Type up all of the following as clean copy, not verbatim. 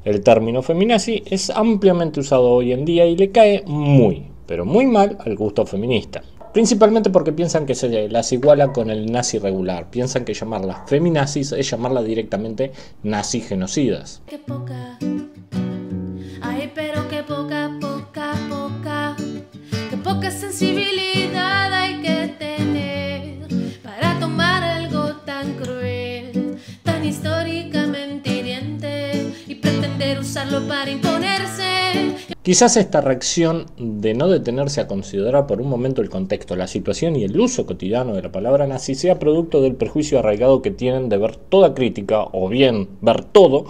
El término feminazi es ampliamente usado hoy en día y le cae muy, pero muy mal al gusto feminista. Principalmente porque piensan que se las iguala con el nazi regular. Piensan que llamarlas feminazis es llamarlas directamente nazi genocidas. Qué poca, ay, pero qué poca, qué poca sensibilidad hay que tener para tomar algo tan cruel, tan históricamente hiriente y pretender usarlo para imponerse. Quizás esta reacción de no detenerse a considerar por un momento el contexto, la situación y el uso cotidiano de la palabra nazi sea producto del prejuicio arraigado que tienen de ver toda crítica, o bien ver todo,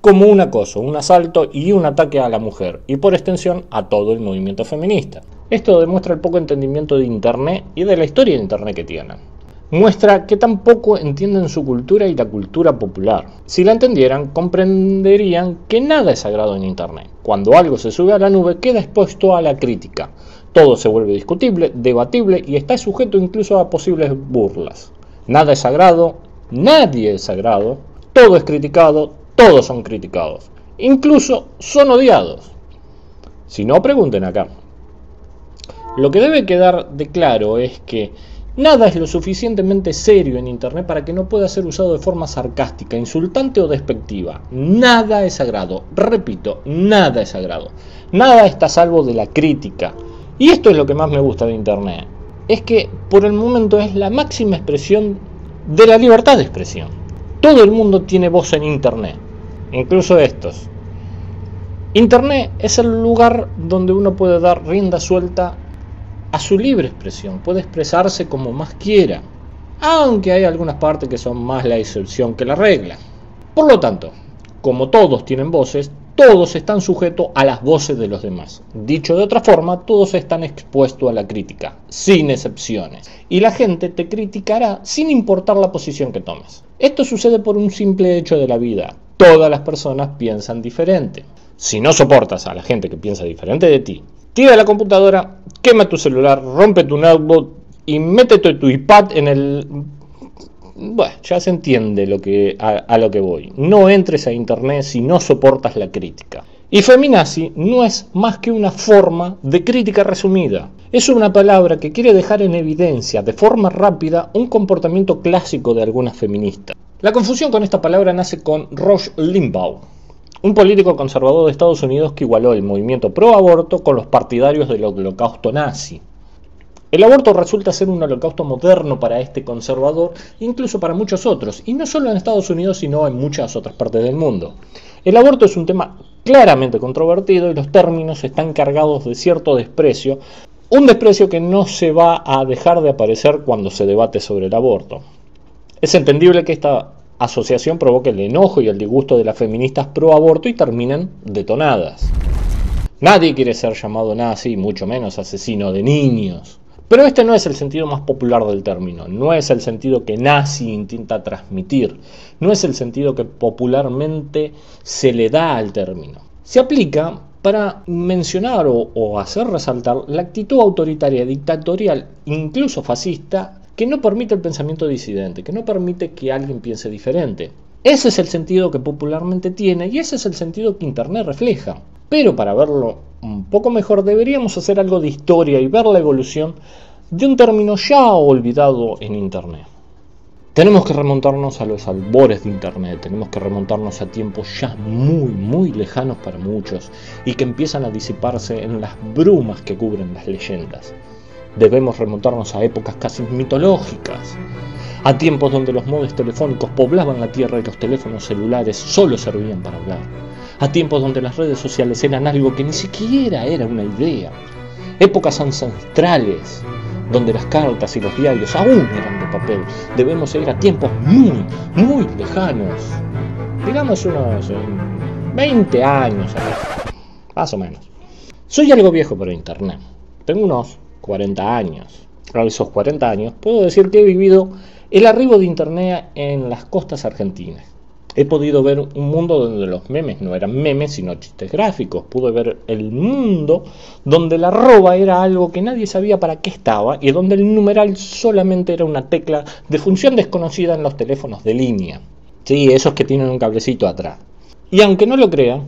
como un acoso, un asalto y un ataque a la mujer, y por extensión a todo el movimiento feminista. Esto demuestra el poco entendimiento de Internet y de la historia de Internet que tienen. Muestra que tampoco entienden su cultura y la cultura popular. Si la entendieran, comprenderían que nada es sagrado en Internet. Cuando algo se sube a la nube, queda expuesto a la crítica. Todo se vuelve discutible, debatible y está sujeto incluso a posibles burlas. Nada es sagrado, nadie es sagrado, todo es criticado, todos son criticados. Incluso son odiados. Si no, pregunten acá. Lo que debe quedar de claro es que nada es lo suficientemente serio en Internet para que no pueda ser usado de forma sarcástica, insultante o despectiva. Nada es sagrado. Repito, nada es sagrado. Nada está a salvo de la crítica. Y esto es lo que más me gusta de Internet. Es que por el momento es la máxima expresión de la libertad de expresión. Todo el mundo tiene voz en Internet, incluso estos. Internet es el lugar donde uno puede dar rienda suelta a su libre expresión, puede expresarse como más quiera, aunque hay algunas partes que son más la excepción que la regla. Por lo tanto, como todos tienen voces, todos están sujetos a las voces de los demás. Dicho de otra forma, todos están expuestos a la crítica, sin excepciones. Y la gente te criticará sin importar la posición que tomes. Esto sucede por un simple hecho de la vida. Todas las personas piensan diferente. Si no soportas a la gente que piensa diferente de ti, tira la computadora, quema tu celular, rompe tu notebook y métete tu iPad en el... Bueno, ya se entiende a lo que voy. No entres a Internet si no soportas la crítica. Y feminazi no es más que una forma de crítica resumida. Es una palabra que quiere dejar en evidencia de forma rápida un comportamiento clásico de algunas feministas. La confusión con esta palabra nace con Rush Limbaugh, un político conservador de Estados Unidos que igualó el movimiento pro aborto con los partidarios del holocausto nazi. El aborto resulta ser un holocausto moderno para este conservador, incluso para muchos otros, y no solo en Estados Unidos, sino en muchas otras partes del mundo. El aborto es un tema claramente controvertido y los términos están cargados de cierto desprecio, un desprecio que no se va a dejar de aparecer cuando se debate sobre el aborto. Es entendible que esta asociación provoque el enojo y el disgusto de las feministas pro aborto y terminen detonadas. Nadie quiere ser llamado nazi, mucho menos asesino de niños. Pero este no es el sentido más popular del término, no es el sentido que nazi intenta transmitir, no es el sentido que popularmente se le da al término. Se aplica para mencionar o hacer resaltar la actitud autoritaria, dictatorial, incluso fascista, que no permite el pensamiento disidente, que no permite que alguien piense diferente. Ese es el sentido que popularmente tiene y ese es el sentido que Internet refleja. Pero para verlo un poco mejor deberíamos hacer algo de historia y ver la evolución de un término ya olvidado en Internet. Tenemos que remontarnos a los albores de Internet, tenemos que remontarnos a tiempos ya muy lejanos para muchos y que empiezan a disiparse en las brumas que cubren las leyendas. Debemos remontarnos a épocas casi mitológicas, a tiempos donde los móviles telefónicos poblaban la tierra y los teléfonos celulares solo servían para hablar, a tiempos donde las redes sociales eran algo que ni siquiera era una idea, épocas ancestrales donde las cartas y los diarios aún eran de papel. Debemos ir a tiempos muy lejanos, digamos unos 20 años atrás, más o menos. Soy algo viejo para Internet, tengo unos 40 años. A esos 40 años puedo decir que he vivido el arribo de Internet en las costas argentinas. He podido ver un mundo donde los memes no eran memes sino chistes gráficos. Pude ver el mundo donde la arroba era algo que nadie sabía para qué estaba y donde el numeral solamente era una tecla de función desconocida en los teléfonos de línea. Sí, esos que tienen un cablecito atrás. Y aunque no lo crean,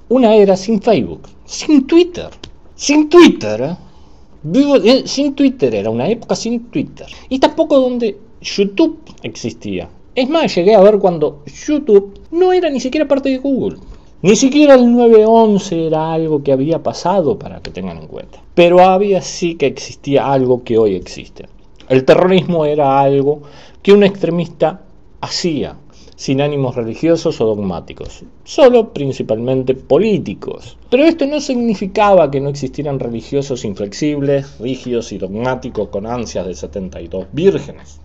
una era sin Facebook, sin Twitter. Sin Twitter, ¿eh? Sin Twitter, era una época sin Twitter. Y tampoco donde YouTube existía. Es más, llegué a ver cuando YouTube no era ni siquiera parte de Google. Ni siquiera el 911 era algo que había pasado, para que tengan en cuenta. Pero había sí que existía algo que hoy existe. El terrorismo era algo que un extremista hacía, sin ánimos religiosos o dogmáticos, solo principalmente políticos. Pero esto no significaba que no existieran religiosos inflexibles, rígidos y dogmáticos con ansias de 72 vírgenes.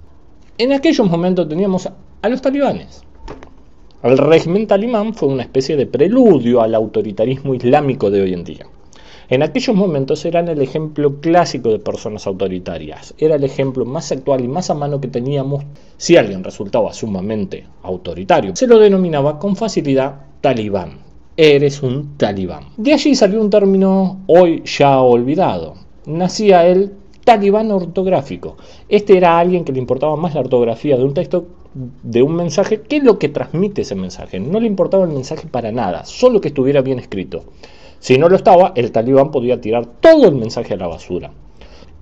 En aquellos momentos teníamos a los talibanes. El régimen talibán fue una especie de preludio al autoritarismo islámico de hoy en día. En aquellos momentos eran el ejemplo clásico de personas autoritarias. Era el ejemplo más actual y más a mano que teníamos. Si alguien resultaba sumamente autoritario, se lo denominaba con facilidad talibán. Eres un talibán. De allí salió un término hoy ya olvidado. Nacía el talibán ortográfico. Este era alguien que le importaba más la ortografía de un texto, de un mensaje, que lo que transmite ese mensaje. No le importaba el mensaje para nada, solo que estuviera bien escrito. Si no lo estaba, el talibán podía tirar todo el mensaje a la basura.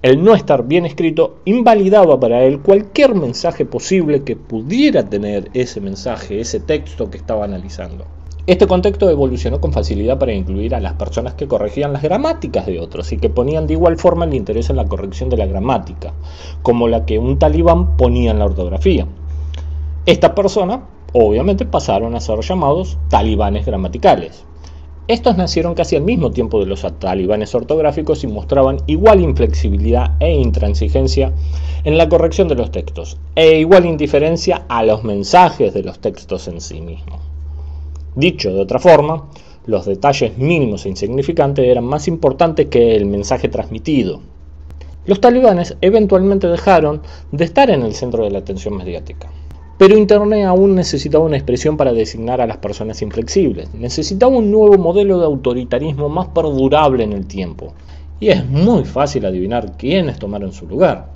El no estar bien escrito invalidaba para él cualquier mensaje posible que pudiera tener ese mensaje, ese texto que estaba analizando. Este contexto evolucionó con facilidad para incluir a las personas que corregían las gramáticas de otros y que ponían de igual forma el interés en la corrección de la gramática, como la que un talibán ponía en la ortografía. Estas personas, obviamente, pasaron a ser llamados talibanes gramaticales. Estos nacieron casi al mismo tiempo de los talibanes ortográficos y mostraban igual inflexibilidad e intransigencia en la corrección de los textos, e igual indiferencia a los mensajes de los textos en sí mismos. Dicho de otra forma, los detalles mínimos e insignificantes eran más importantes que el mensaje transmitido. Los talibanes eventualmente dejaron de estar en el centro de la atención mediática. Pero Internet aún necesitaba una expresión para designar a las personas inflexibles. Necesitaba un nuevo modelo de autoritarismo más perdurable en el tiempo. Y es muy fácil adivinar quiénes tomaron su lugar.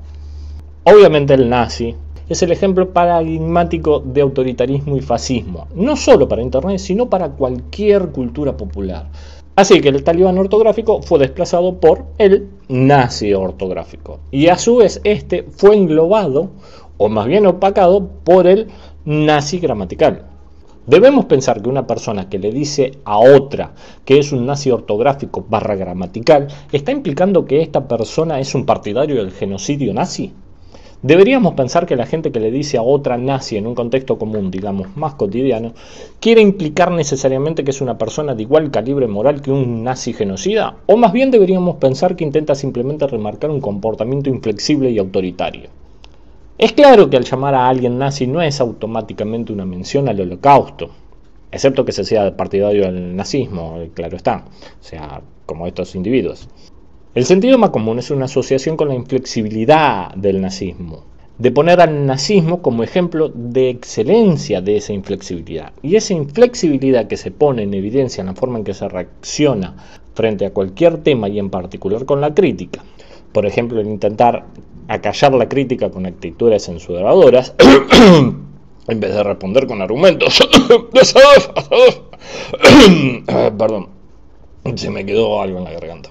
Obviamente el nazi es el ejemplo paradigmático de autoritarismo y fascismo, no solo para Internet, sino para cualquier cultura popular. Así que el talibán ortográfico fue desplazado por el nazi ortográfico. Y a su vez este fue englobado, o más bien opacado, por el nazi gramatical. Debemos pensar que una persona que le dice a otra que es un nazi ortográfico / gramatical, ¿está implicando que esta persona es un partidario del genocidio nazi? Deberíamos pensar que la gente que le dice a otra nazi en un contexto común, digamos, más cotidiano, quiere implicar necesariamente que es una persona de igual calibre moral que un nazi genocida, o más bien deberíamos pensar que intenta simplemente remarcar un comportamiento inflexible y autoritario. Es claro que al llamar a alguien nazi no es automáticamente una mención al holocausto, excepto que se sea partidario del nazismo, claro está, o sea, como estos individuos. El sentido más común es una asociación con la inflexibilidad del nazismo, de poner al nazismo como ejemplo de excelencia de esa inflexibilidad. Y esa inflexibilidad que se pone en evidencia en la forma en que se reacciona frente a cualquier tema y en particular con la crítica. Por ejemplo, el intentar acallar la crítica con actitudes censuradoras en vez de responder con argumentos. Perdón, se me quedó algo en la garganta.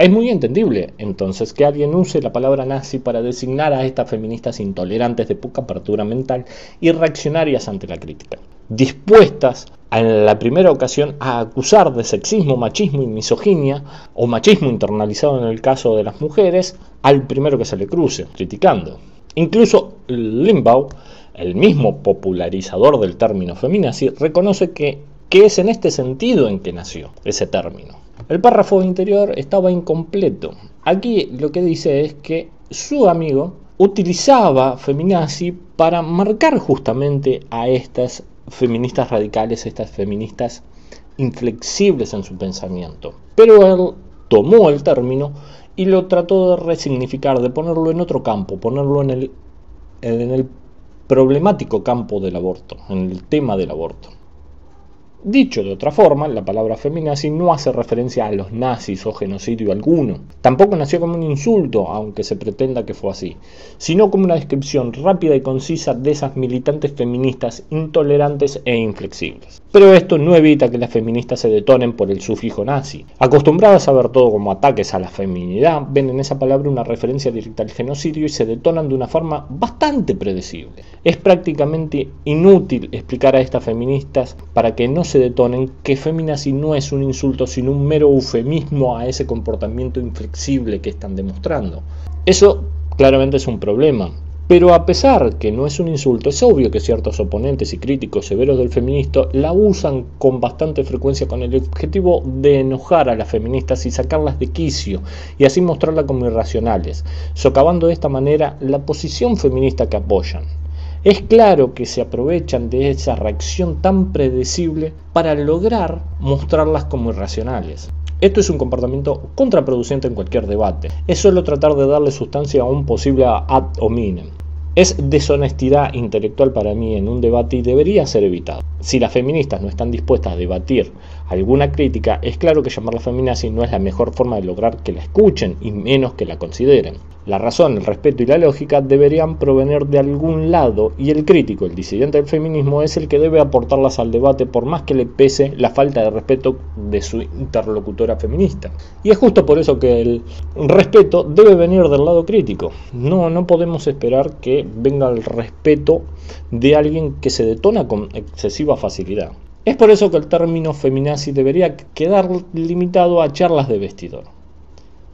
Es muy entendible, entonces, que alguien use la palabra nazi para designar a estas feministas intolerantes de poca apertura mental y reaccionarias ante la crítica, dispuestas en la primera ocasión a acusar de sexismo, machismo y misoginia, o machismo internalizado en el caso de las mujeres, al primero que se le cruce, criticando. Incluso Limbaugh, el mismo popularizador del término feminazi, reconoce que es en este sentido en que nació ese término. El párrafo interior estaba incompleto. Aquí lo que dice es que su amigo utilizaba feminazi para marcar justamente a estas feministas radicales, estas feministas inflexibles en su pensamiento. Pero él tomó el término y lo trató de resignificar, de ponerlo en otro campo, ponerlo en el problemático campo del aborto, en el tema del aborto. Dicho de otra forma, la palabra feminazi no hace referencia a los nazis o genocidio alguno. Tampoco nació como un insulto, aunque se pretenda que fue así, sino como una descripción rápida y concisa de esas militantes feministas intolerantes e inflexibles. Pero esto no evita que las feministas se detonen por el sufijo nazi. Acostumbradas a ver todo como ataques a la feminidad, ven en esa palabra una referencia directa al genocidio y se detonan de una forma bastante predecible. Es prácticamente inútil explicar a estas feministas para que no se detonen que feminazi no es un insulto sino un mero eufemismo a ese comportamiento inflexible que están demostrando. Eso claramente es un problema, pero a pesar que no es un insulto, es obvio que ciertos oponentes y críticos severos del feminismo la usan con bastante frecuencia con el objetivo de enojar a las feministas y sacarlas de quicio y así mostrarlas como irracionales, socavando de esta manera la posición feminista que apoyan. Es claro que se aprovechan de esa reacción tan predecible para lograr mostrarlas como irracionales. Esto es un comportamiento contraproducente en cualquier debate. Es solo tratar de darle sustancia a un posible ad hominem. Es deshonestidad intelectual para mí en un debate y debería ser evitado. Si las feministas no están dispuestas a debatir alguna crítica, es claro que llamarla feminazi no es la mejor forma de lograr que la escuchen y menos que la consideren. La razón, el respeto y la lógica deberían provenir de algún lado y el crítico, el disidente del feminismo, es el que debe aportarlas al debate por más que le pese la falta de respeto de su interlocutora feminista. Y es justo por eso que el respeto debe venir del lado crítico. No podemos esperar que venga el respeto de alguien que se detona con excesiva facilidad. Es por eso que el término feminazi debería quedar limitado a charlas de vestidor.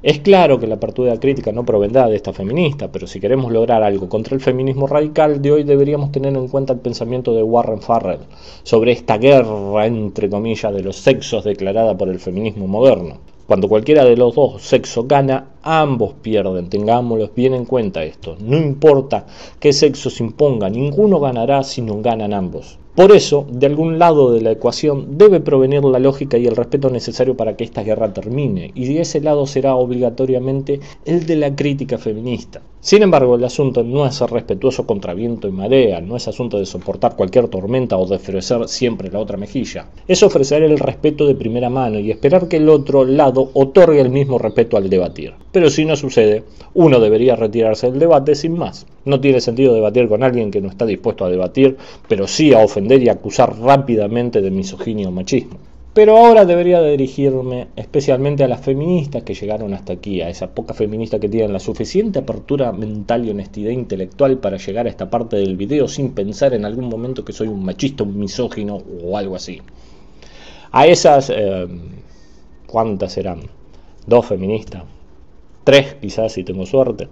Es claro que la apertura crítica no provendrá de esta feminista, pero si queremos lograr algo contra el feminismo radical de hoy deberíamos tener en cuenta el pensamiento de Warren Farrell sobre esta guerra, entre comillas, de los sexos declarada por el feminismo moderno. Cuando cualquiera de los dos sexos gana, ambos pierden, tengámoslo bien en cuenta esto. No importa qué sexo se imponga, ninguno ganará si no ganan ambos. Por eso, de algún lado de la ecuación debe provenir la lógica y el respeto necesario para que esta guerra termine, y de ese lado será obligatoriamente el de la crítica feminista. Sin embargo, el asunto no es ser respetuoso contra viento y marea, no es asunto de soportar cualquier tormenta o de ofrecer siempre la otra mejilla. Es ofrecer el respeto de primera mano y esperar que el otro lado otorgue el mismo respeto al debatir. Pero si no sucede, uno debería retirarse del debate sin más. No tiene sentido debatir con alguien que no está dispuesto a debatir, pero sí a ofender y acusar rápidamente de misoginia o machismo. Pero ahora debería dirigirme especialmente a las feministas que llegaron hasta aquí, a esas pocas feministas que tienen la suficiente apertura mental y honestidad intelectual para llegar a esta parte del video sin pensar en algún momento que soy un machista, un misógino o algo así. A esas, ¿cuántas serán? 2 feministas, 3 quizás si tengo suerte.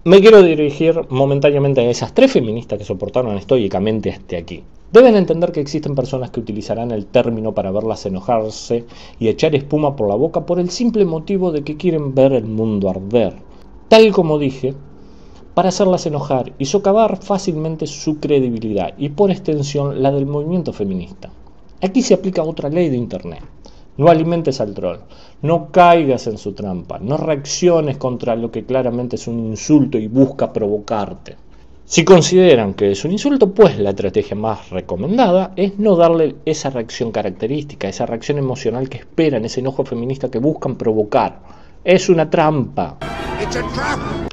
Me quiero dirigir momentáneamente a esas 3 feministas que soportaron estoicamente hasta aquí. Deben entender que existen personas que utilizarán el término para verlas enojarse y echar espuma por la boca por el simple motivo de que quieren ver el mundo arder. Tal como dije, para hacerlas enojar y socavar fácilmente su credibilidad y por extensión la del movimiento feminista. Aquí se aplica otra ley de Internet. No alimentes al troll, no caigas en su trampa, no reacciones contra lo que claramente es un insulto y busca provocarte. Si consideran que es un insulto, pues la estrategia más recomendada es no darle esa reacción característica, esa reacción emocional que esperan, ese enojo feminista que buscan provocar. Es una trampa.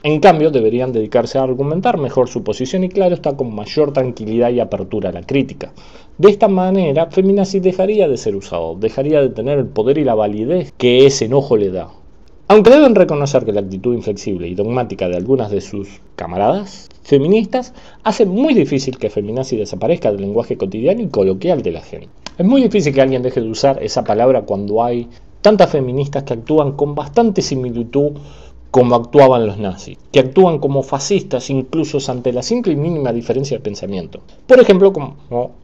En cambio, deberían dedicarse a argumentar mejor su posición y claro está con mayor tranquilidad y apertura a la crítica. De esta manera, feminazi dejaría de ser usado, dejaría de tener el poder y la validez que ese enojo le da. Aunque deben reconocer que la actitud inflexible y dogmática de algunas de sus camaradas feministas hace muy difícil que feminazi desaparezca del lenguaje cotidiano y coloquial de la gente. Es muy difícil que alguien deje de usar esa palabra cuando hay tantas feministas que actúan con bastante similitud como actuaban los nazis, que actúan como fascistas incluso ante la simple y mínima diferencia de pensamiento. Por ejemplo, como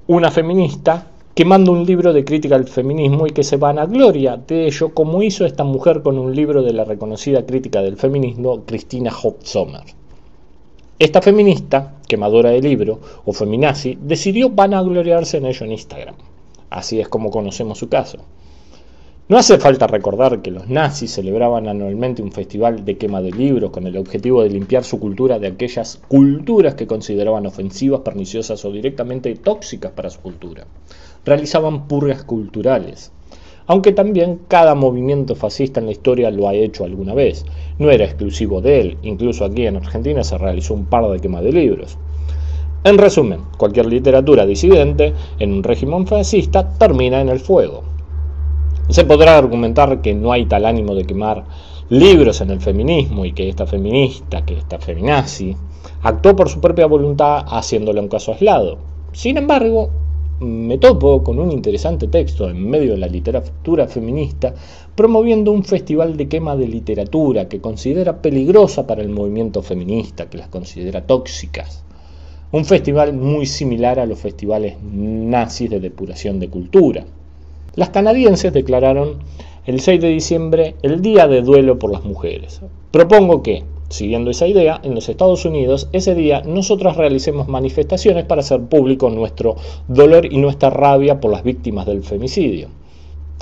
una feminista que manda un libro de crítica al feminismo y que se vanagloria de ello, como hizo esta mujer con un libro de la reconocida crítica del feminismo, Christina Hoff Sommer. Esta feminista, quemadora de libro, o feminazi, decidió vanagloriarse en ello en Instagram. Así es como conocemos su caso. No hace falta recordar que los nazis celebraban anualmente un festival de quema de libros con el objetivo de limpiar su cultura de aquellas culturas que consideraban ofensivas, perniciosas o directamente tóxicas para su cultura. realizaban purgas culturales. Aunque también cada movimiento fascista en la historia lo ha hecho alguna vez. No era exclusivo de él, incluso aquí en Argentina se realizó un par de quemas de libros. En resumen, cualquier literatura disidente en un régimen fascista termina en el fuego. Se podrá argumentar que no hay tal ánimo de quemar libros en el feminismo y que esta feminista, que esta feminazi, actuó por su propia voluntad haciéndole un caso aislado. Sin embargo, me topo con un interesante texto en medio de la literatura feminista promoviendo un festival de quema de literatura que considera peligrosa para el movimiento feminista, que las considera tóxicas. Un festival muy similar a los festivales nazis de depuración de cultura. Las canadienses declararon el 6 de diciembre el Día de Duelo por las Mujeres. Propongo que, siguiendo esa idea, en los Estados Unidos, ese día nosotras realicemos manifestaciones para hacer público nuestro dolor y nuestra rabia por las víctimas del femicidio.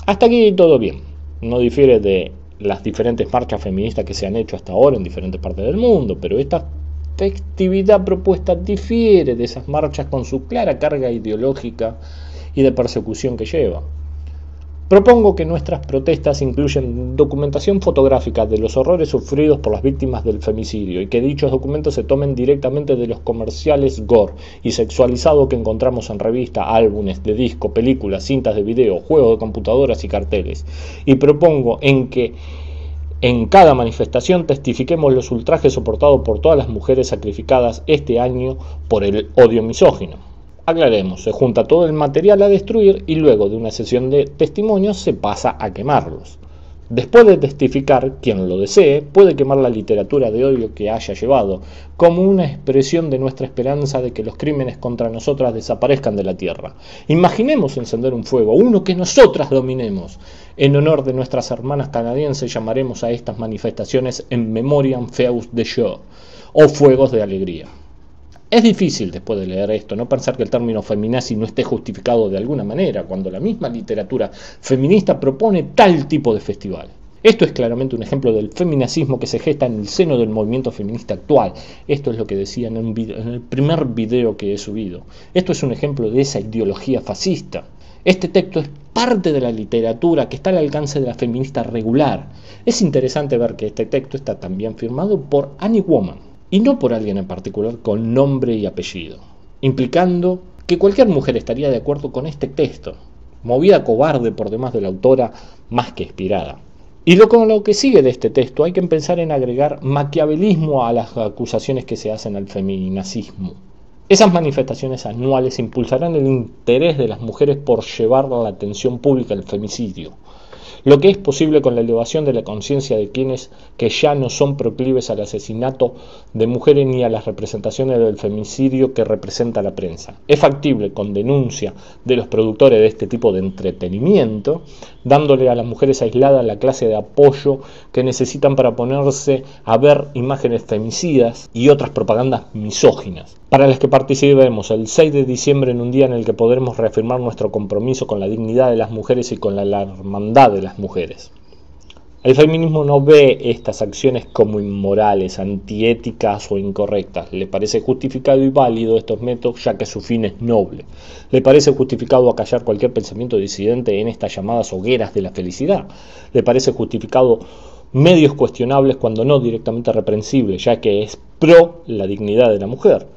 Hasta aquí todo bien. No difiere de las diferentes marchas feministas que se han hecho hasta ahora en diferentes partes del mundo, pero esta festividad propuesta difiere de esas marchas con su clara carga ideológica y de persecución que lleva. Propongo que nuestras protestas incluyan documentación fotográfica de los horrores sufridos por las víctimas del femicidio y que dichos documentos se tomen directamente de los comerciales gore y sexualizado que encontramos en revistas, álbumes de disco, películas, cintas de video, juegos de computadoras y carteles. Y propongo que en cada manifestación testifiquemos los ultrajes soportados por todas las mujeres sacrificadas este año por el odio misógino. Aclaremos, se junta todo el material a destruir y luego de una sesión de testimonios se pasa a quemarlos. Después de testificar, quien lo desee puede quemar la literatura de odio que haya llevado, como una expresión de nuestra esperanza de que los crímenes contra nosotras desaparezcan de la tierra. Imaginemos encender un fuego, uno que nosotras dominemos. En honor de nuestras hermanas canadienses llamaremos a estas manifestaciones en Memoriam Feus de Show, o Fuegos de Alegría. Es difícil, después de leer esto, no pensar que el término feminazi no esté justificado de alguna manera, cuando la misma literatura feminista propone tal tipo de festival. Esto es claramente un ejemplo del feminacismo que se gesta en el seno del movimiento feminista actual. Esto es lo que decía en el primer video que he subido. Esto es un ejemplo de esa ideología fascista. Este texto es parte de la literatura que está al alcance de la feminista regular. Es interesante ver que este texto está también firmado por Annie Woman, y no por alguien en particular con nombre y apellido, implicando que cualquier mujer estaría de acuerdo con este texto, movida cobarde por demás de la autora más que inspirada. Y con lo que sigue de este texto hay que pensar en agregar maquiavelismo a las acusaciones que se hacen al feminacismo. Esas manifestaciones anuales impulsarán el interés de las mujeres por llevar a la atención pública el femicidio, lo que es posible con la elevación de la conciencia de quienes que ya no son proclives al asesinato de mujeres ni a las representaciones del femicidio que representa la prensa. Es factible con denuncia de los productores de este tipo de entretenimiento, dándole a las mujeres aisladas la clase de apoyo que necesitan para ponerse a ver imágenes femicidas y otras propagandas misóginas, para las que participemos el 6 de diciembre en un día en el que podremos reafirmar nuestro compromiso con la dignidad de las mujeres y con la hermandad de las mujeres. El feminismo no ve estas acciones como inmorales, antiéticas o incorrectas. Le parece justificado y válido estos métodos ya que su fin es noble. Le parece justificado acallar cualquier pensamiento disidente en estas llamadas hogueras de la felicidad. Le parece justificado medios cuestionables cuando no directamente reprensibles, ya que es pro la dignidad de la mujer.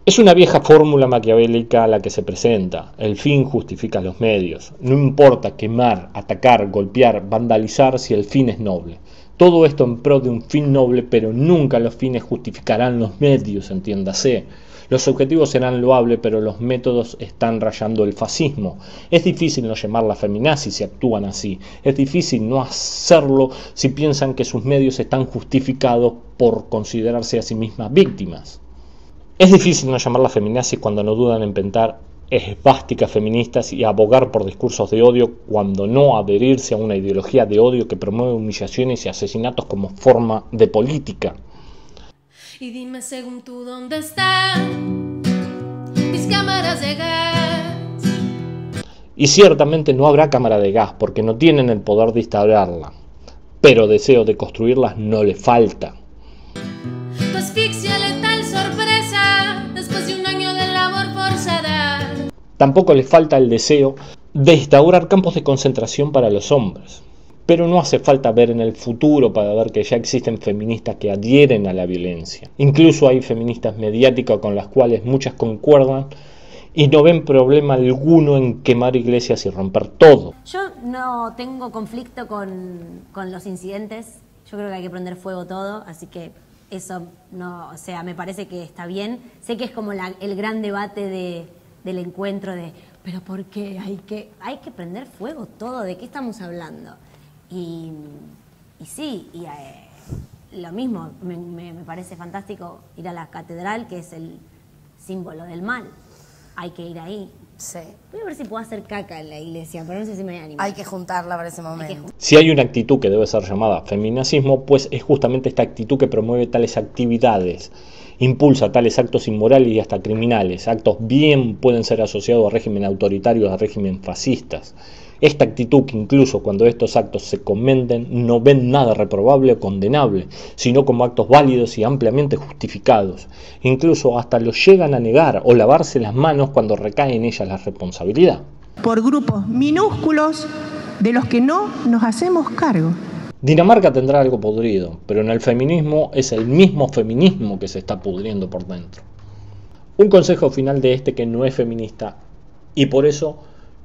Es una vieja fórmula maquiavélica la que se presenta. El fin justifica los medios. No importa quemar, atacar, golpear, vandalizar si el fin es noble. Todo esto en pro de un fin noble, pero nunca los fines justificarán los medios, entiéndase. Los objetivos serán loables, pero los métodos están rayando el fascismo. Es difícil no llamarla feminazi si actúan así. Es difícil no hacerlo si piensan que sus medios están justificados por considerarse a sí mismas víctimas. Es difícil no llamarla feminazi cuando no dudan en pintar esvásticas feministas y abogar por discursos de odio, cuando no adherirse a una ideología de odio que promueve humillaciones y asesinatos como forma de política. Y dime según tú dónde están mis cámaras de gas. Y ciertamente no habrá cámara de gas porque no tienen el poder de instalarla, pero deseo de construirlas no le falta. Tu asfixia letal sorpresa después de un año de labor forzada. Tampoco les falta el deseo de instaurar campos de concentración para los hombres. Pero no hace falta ver en el futuro para ver que ya existen feministas que adhieren a la violencia. Incluso hay feministas mediáticas con las cuales muchas concuerdan y no ven problema alguno en quemar iglesias y romper todo. Yo no tengo conflicto con los incidentes. Yo creo que hay que prender fuego todo, así que eso no, o sea, me parece que está bien. Sé que es como el gran debate del encuentro de, pero ¿por qué hay que prender fuego todo? ¿De qué estamos hablando? Y sí, lo mismo, me parece fantástico ir a la catedral, que es el símbolo del mal. Hay que ir ahí. Sí. Voy a ver si puedo hacer caca en la iglesia, pero no sé si me voy a animar. Hay que juntarla para ese momento. Si hay una actitud que debe ser llamada feminazismo, pues es justamente esta actitud que promueve tales actividades, impulsa tales actos inmorales y hasta criminales. Actos bien pueden ser asociados a régimen autoritarios, a régimen fascistas. Esta actitud que incluso cuando estos actos se cometen no ven nada reprobable o condenable, sino como actos válidos y ampliamente justificados. Incluso hasta los llegan a negar o lavarse las manos cuando recae en ellas la responsabilidad. Por grupos minúsculos de los que no nos hacemos cargo. Dinamarca tendrá algo podrido, pero en el feminismo es el mismo feminismo que se está pudriendo por dentro. Un consejo final de este que no es feminista y por eso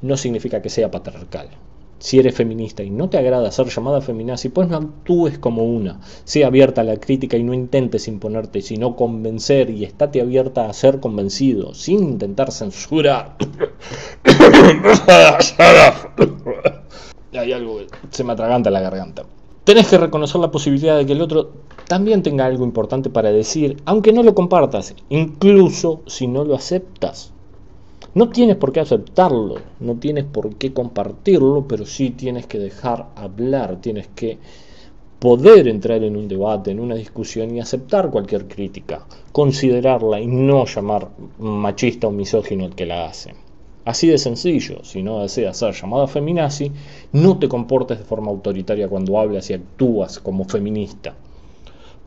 no significa que sea patriarcal. Si eres feminista y no te agrada ser llamada feminazi, pues no actúes como una. Sea abierta a la crítica y no intentes imponerte, sino convencer, y estate abierta a ser convencido, sin intentar censurar. Hay algo que se me atraganta la garganta. Tenés que reconocer la posibilidad de que el otro también tenga algo importante para decir, aunque no lo compartas, incluso si no lo aceptas. No tienes por qué aceptarlo, no tienes por qué compartirlo, pero sí tienes que dejar hablar, tienes que poder entrar en un debate, en una discusión y aceptar cualquier crítica, considerarla y no llamar machista o misógino al que la hace. Así de sencillo. Si no deseas ser llamada feminazi, no te comportes de forma autoritaria cuando hablas y actúas como feminista.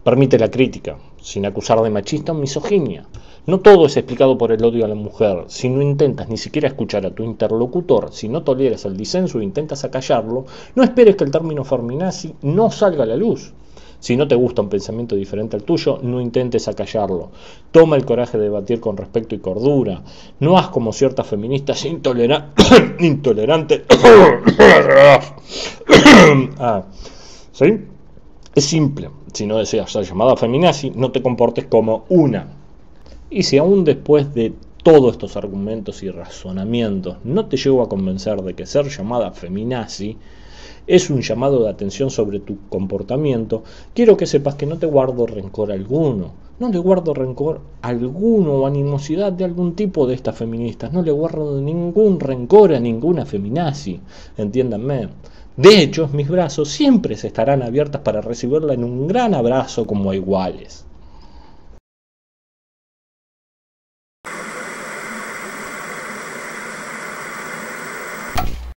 Permite la crítica, sin acusar de machista o misoginia. No todo es explicado por el odio a la mujer. Si no intentas ni siquiera escuchar a tu interlocutor, si no toleras el disenso e intentas acallarlo, no esperes que el término feminazi no salga a la luz. Si no te gusta un pensamiento diferente al tuyo, no intentes acallarlo. Toma el coraje de debatir con respeto y cordura. No haz como ciertas feministas intolerantes. ¿Sí? Es simple. Si no deseas ser llamada feminazi, no te comportes como una. Y si aún después de todos estos argumentos y razonamientos no te llego a convencer de que ser llamada feminazi es un llamado de atención sobre tu comportamiento, quiero que sepas que no te guardo rencor alguno. No le guardo rencor alguno o animosidad de algún tipo de estas feministas. No le guardo ningún rencor a ninguna feminazi. Entiéndanme. De hecho, mis brazos siempre se estarán abiertos para recibirla en un gran abrazo como a iguales.